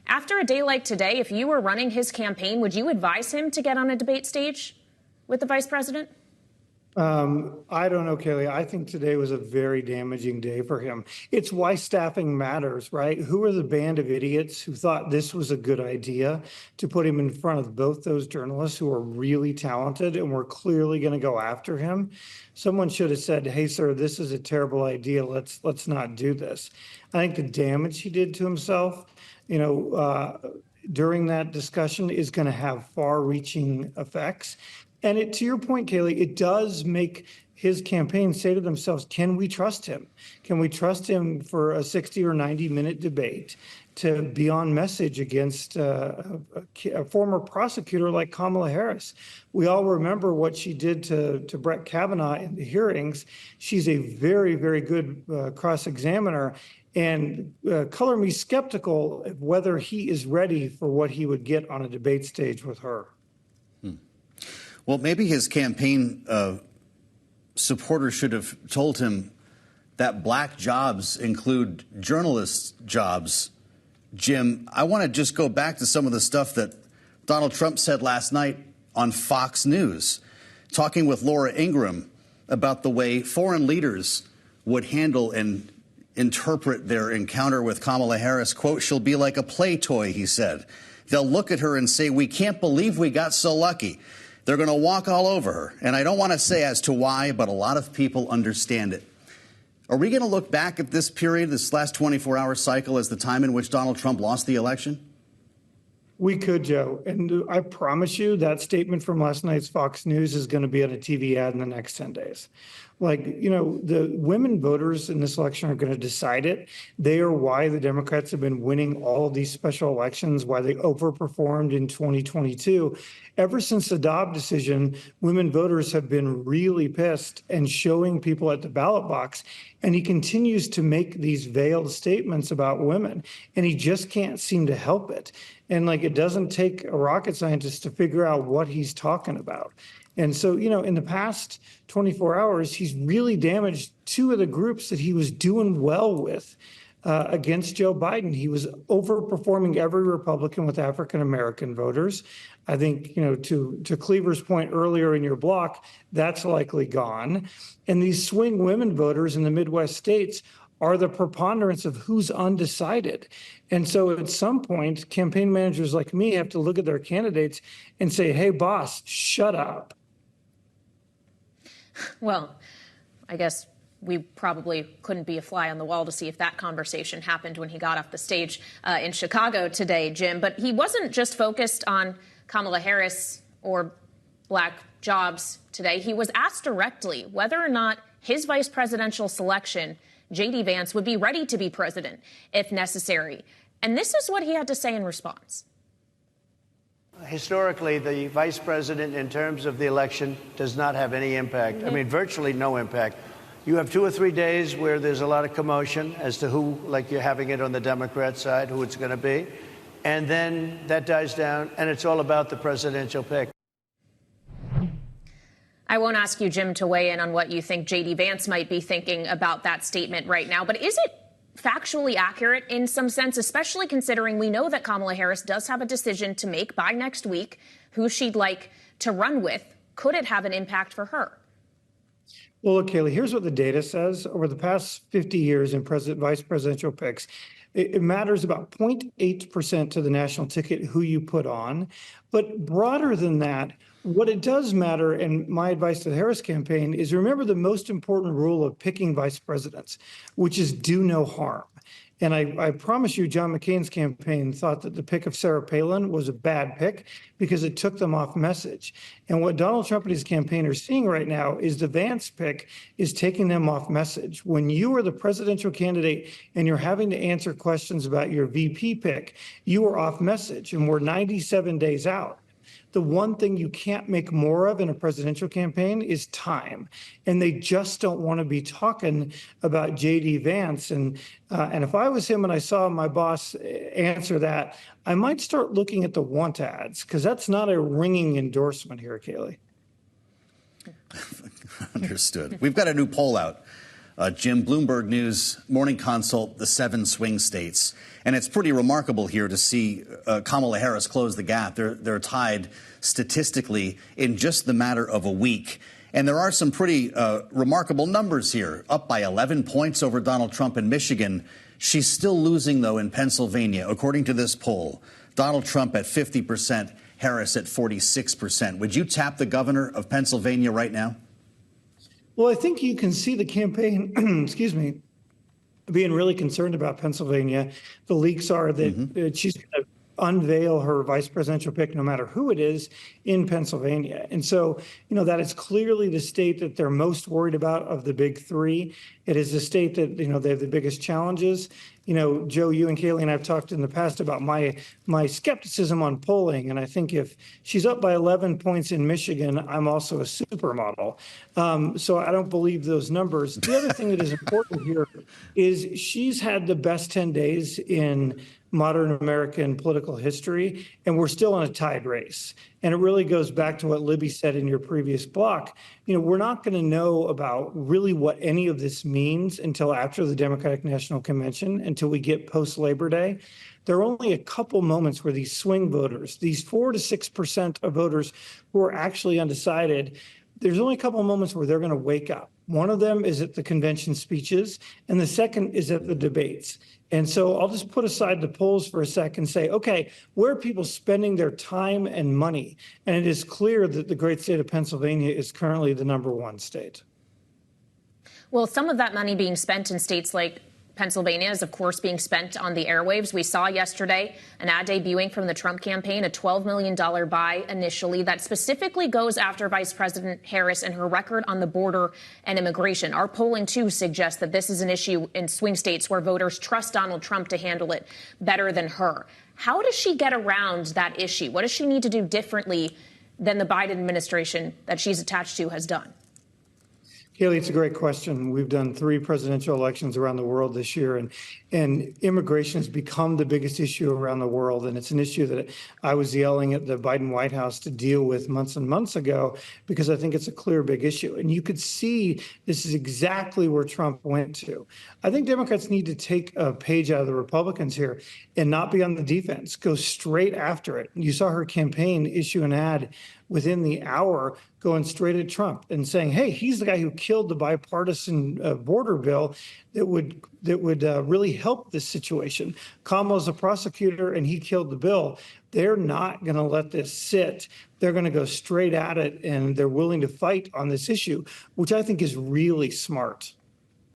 After a day like today, if you were running his campaign, would you advise him to get on a debate stage with the vice president? I don't know, Kailey. I think today was a very damaging day for him. It's why staffing matters, right? Who are the band of idiots who thought this was a good idea to put him in front of both those journalists who are really talented and were clearly going to go after him? Someone should have said, "Hey, sir, this is a terrible idea. Let's not do this." I think the damage he did to himself, during that discussion is going to have far-reaching effects. And to your point, Kailey, it does make his campaign say to themselves, can we trust him? Can we trust him for a 60 or 90-minute debate to be on message against a former prosecutor like Kamala Harris? We all remember what she did to Brett Kavanaugh in the hearings. She's a very, very good cross-examiner. And color me skeptical of whether he is ready for what he would get on a debate stage with her. Well, maybe his campaign supporters should have told him that black jobs include journalists' jobs. Jim, I want to just go back to some of the stuff that Donald Trump said last night on Fox News, talking with Laura Ingraham about the way foreign leaders would handle and interpret their encounter with Kamala Harris. Quote, "She'll be like a play toy," he said. "They'll look at her and say, 'We can't believe we got so lucky.' They're going to walk all over her." And I don't want to say as to why, but a lot of people understand it. Are we going to look back at this period, this last 24-hour cycle, as the time in which Donald Trump lost the election? We could, Joe. And I promise you that statement from last night's Fox News is going to be on a TV ad in the next 10 days. The women voters in this election are going to decide it. They are why the Democrats have been winning all of these special elections, why they overperformed in 2022. Ever since the Dobbs decision, women voters have been really pissed and showing people at the ballot box. And he continues to make these veiled statements about women, and he just can't seem to help it. And it doesn't take a rocket scientist to figure out what he's talking about. And so, in the past 24 hours, he's really damaged two of the groups that he was doing well with against Joe Biden. He was overperforming every Republican with African-American voters. I think, to Cleaver's point earlier in your block, that's likely gone. And these swing women voters in the Midwest states are the preponderance of who's undecided. And so at some point, campaign managers like me have to look at their candidates and say, "Hey, boss, shut up." Well, I guess we probably couldn't be a fly on the wall to see if that conversation happened when he got off the stage in Chicago today, Jim. But he wasn't just focused on Kamala Harris or black jobs today. He was asked directly whether or not his vice presidential selection, J.D. Vance, would be ready to be president if necessary. And this is what he had to say in response. Historically, the vice president, in terms of the election, does not have any impact. I mean, virtually no impact. You have 2 or 3 days where there's a lot of commotion as to who, like you're having it on the Democrat side, who it's going to be. And then that dies down, and it's all about the presidential pick. I won't ask you, Jim, to weigh in on what you think J.D. Vance might be thinking about that statement right now. But is it factually accurate in some sense, especially considering we know that Kamala Harris does have a decision to make by next week who she'd like to run with? Could it have an impact for her? Well, look, Kailey, here's what the data says. Over the past 50 years in vice presidential picks, it matters about 0.8% to the national ticket who you put on. But broader than that, what it does matter, and my advice to the Harris campaign, is remember the most important rule of picking vice presidents, which is do no harm. And I promise you, John McCain's campaign thought that the pick of Sarah Palin was a bad pick because it took them off message. And what Donald Trump and his campaign are seeing right now is the Vance pick is taking them off message. When you are the presidential candidate and you're having to answer questions about your VP pick, you are off message, and we're 97 days out. The one thing you can't make more of in a presidential campaign is time. And they just don't want to be talking about J.D. Vance. And if I was him and I saw my boss answer that, I might start looking at the want ads, because that's not a ringing endorsement here, Kailey. Understood. We've got a new poll out Jim, Bloomberg News Morning Consult, the 7 swing states. And it's pretty remarkable here to see Kamala Harris close the gap. They're tied statistically in just the matter of a week. And there are some pretty remarkable numbers here, up by 11 points over Donald Trump in Michigan. She's still losing, though, in Pennsylvania, according to this poll. Donald Trump at 50%, Harris at 46%. Would you tap the governor of Pennsylvania right now? Well, I think you can see the campaign, excuse me, being really concerned about Pennsylvania. The leaks are that she's going to unveil her vice presidential pick, no matter who it is, in Pennsylvania. And so, that is clearly the state that they're most worried about of the big three. It is the state that, they have the biggest challenges. Joe, you and Kailey and I have talked in the past about my skepticism on polling. And I think if she's up by 11 points in Michigan, I'm also a supermodel. So I don't believe those numbers. The other thing that is important here is she's had the best 10 days in modern American political history, and we're still in a tied race. And it really goes back to what Libby said in your previous block. We're not going to know about really what any of this means until after the Democratic National Convention, until we get post-Labor Day. There are only a couple moments where these swing voters, these 4 to 6% of voters who are actually undecided, there's only a couple of moments where they're going to wake up. One of them is at the convention speeches, and the second is at the debates. And so I'll just put aside the polls for a second and say, okay, where are people spending their time and money? And it is clear that the great state of Pennsylvania is currently the #1 state. Well, some of that money being spent in states like Pennsylvania is, of course, being spent on the airwaves. We saw yesterday an ad debuting from the Trump campaign, a $12 million buy initially that specifically goes after Vice President Harris and her record on the border and immigration. Our polling, too, suggests that this is an issue in swing states where voters trust Donald Trump to handle it better than her. How does she get around that issue? What does she need to do differently than the Biden administration that she's attached to has done? Kailey, it's a great question. We've done 3 presidential elections around the world this year, and immigration has become the biggest issue around the world. And it's an issue that I was yelling at the Biden White House to deal with months and months ago, because I think it's a clear big issue. And you could see this is exactly where Trump went to. I think Democrats need to take a page out of the Republicans here and not be on the defense, go straight after it. You saw her campaign issue an ad within the hour going straight at Trump and saying, hey, he's the guy who killed the bipartisan border bill that would really help this situation. Kamala's a prosecutor and he killed the bill. They're not going to let this sit. They're going to go straight at it, and they're willing to fight on this issue, which I think is really smart.